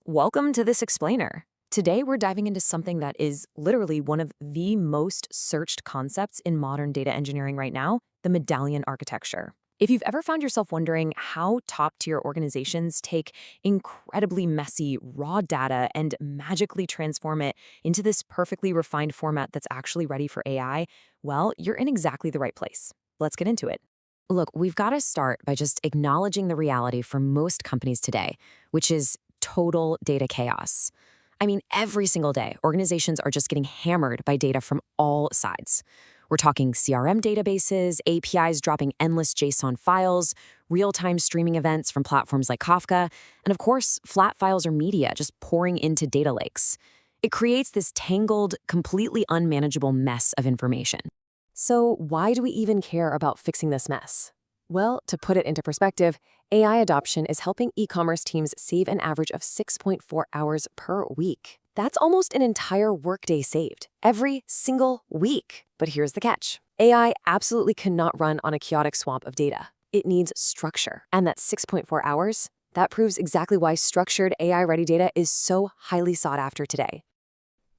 Welcome to this explainer. Today, we're diving into something that is literally one of the most searched concepts in modern data engineering right now, the Medallion Architecture. If you've ever found yourself wondering how top-tier organizations take incredibly messy, raw data and magically transform it into this perfectly refined format that's actually ready for AI, well, you're in exactly the right place. Let's get into it. Look, we've got to start by just acknowledging the reality for most companies today, which is total data chaos. I mean, every single day, organizations are just getting hammered by data from all sides. We're talking CRM databases, APIs dropping endless JSON files, real-time streaming events from platforms like Kafka, and of course, flat files or media just pouring into data lakes. It creates this tangled, completely unmanageable mess of information. So why do we even care about fixing this mess? Well, to put it into perspective, AI adoption is helping e-commerce teams save an average of 6.4 hours per week. That's almost an entire workday saved, every single week. But here's the catch. AI absolutely cannot run on a chaotic swamp of data. It needs structure. And that 6.4 hours, that proves exactly why structured AI-ready data is so highly sought after today.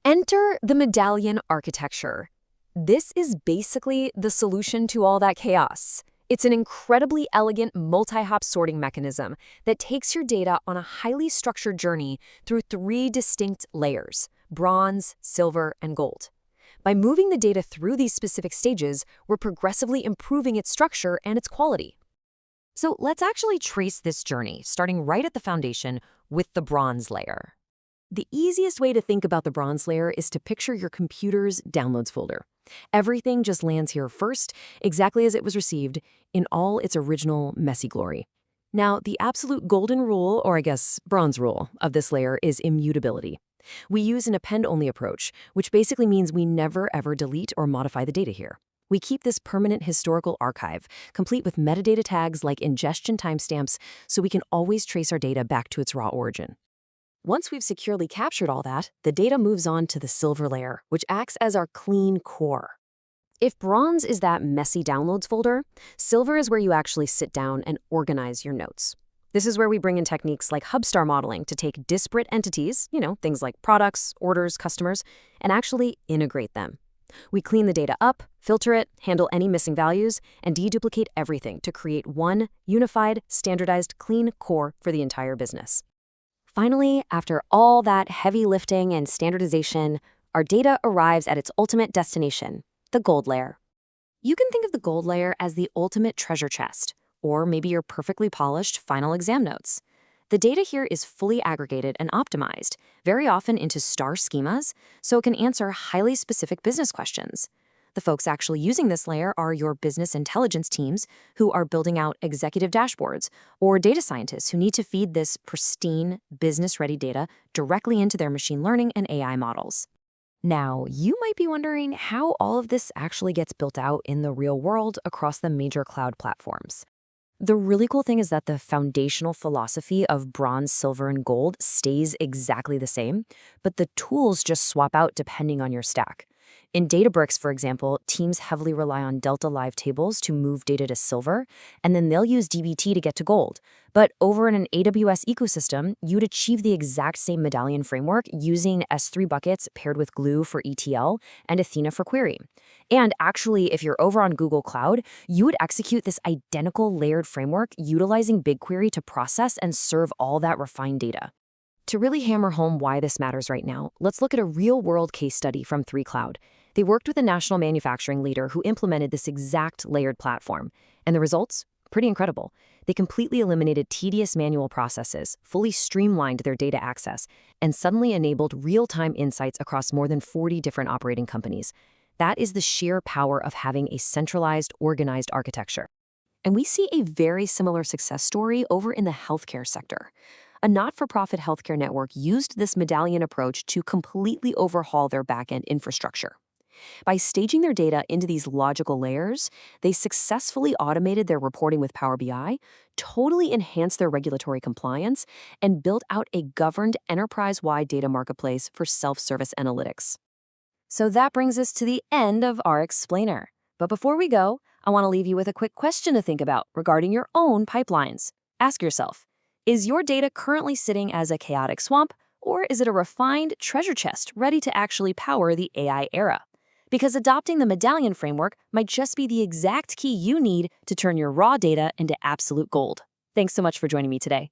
Enter the Medallion Architecture. This is basically the solution to all that chaos. It's an incredibly elegant multi-hop sorting mechanism that takes your data on a highly structured journey through three distinct layers: bronze, silver, and gold. By moving the data through these specific stages, we're progressively improving its structure and its quality. So let's actually trace this journey, starting right at the foundation with the bronze layer. The easiest way to think about the bronze layer is to picture your computer's downloads folder. Everything just lands here first, exactly as it was received, in all its original messy glory. Now, the absolute golden rule, or I guess bronze rule, of this layer is immutability. We use an append-only approach, which basically means we never ever delete or modify the data here. We keep this permanent historical archive, complete with metadata tags like ingestion timestamps, so we can always trace our data back to its raw origin. Once we've securely captured all that, the data moves on to the silver layer, which acts as our clean core. If bronze is that messy downloads folder, silver is where you actually sit down and organize your notes. This is where we bring in techniques like hub-star modeling to take disparate entities, things like products, orders, customers, and actually integrate them. We clean the data up, filter it, handle any missing values, and deduplicate everything to create one unified, standardized, clean core for the entire business. Finally, after all that heavy lifting and standardization, our data arrives at its ultimate destination, the gold layer. You can think of the gold layer as the ultimate treasure chest, or maybe your perfectly polished final exam notes. The data here is fully aggregated and optimized, very often into star schemas, so it can answer highly specific business questions. The folks actually using this layer are your business intelligence teams who are building out executive dashboards, or data scientists who need to feed this pristine, business-ready data directly into their machine learning and AI models. Now, you might be wondering how all of this actually gets built out in the real world across the major cloud platforms. The really cool thing is that the foundational philosophy of bronze, silver, and gold stays exactly the same, but the tools just swap out depending on your stack. In Databricks, for example, teams heavily rely on Delta Live tables to move data to silver, and then they'll use dbt to get to gold. But over in an AWS ecosystem, you'd achieve the exact same Medallion framework using S3 buckets paired with Glue for ETL and Athena for query. And actually, if you're over on Google Cloud, you would execute this identical layered framework utilizing BigQuery to process and serve all that refined data. To really hammer home why this matters right now, let's look at a real-world case study from 3Cloud. They worked with a national manufacturing leader who implemented this exact layered platform. And the results? Pretty incredible. They completely eliminated tedious manual processes, fully streamlined their data access, and suddenly enabled real-time insights across more than 40 different operating companies. That is the sheer power of having a centralized, organized architecture. And we see a very similar success story over in the healthcare sector. A not-for-profit healthcare network used this Medallion approach to completely overhaul their back-end infrastructure. By staging their data into these logical layers, they successfully automated their reporting with Power BI, totally enhanced their regulatory compliance, and built out a governed enterprise-wide data marketplace for self-service analytics. So that brings us to the end of our explainer. But before we go, I want to leave you with a quick question to think about regarding your own pipelines. Ask yourself, Is your data currently sitting as a chaotic swamp, or is it a refined treasure chest ready to actually power the AI era? Because adopting the Medallion framework might just be the exact key you need to turn your raw data into absolute gold. Thanks so much for joining me today.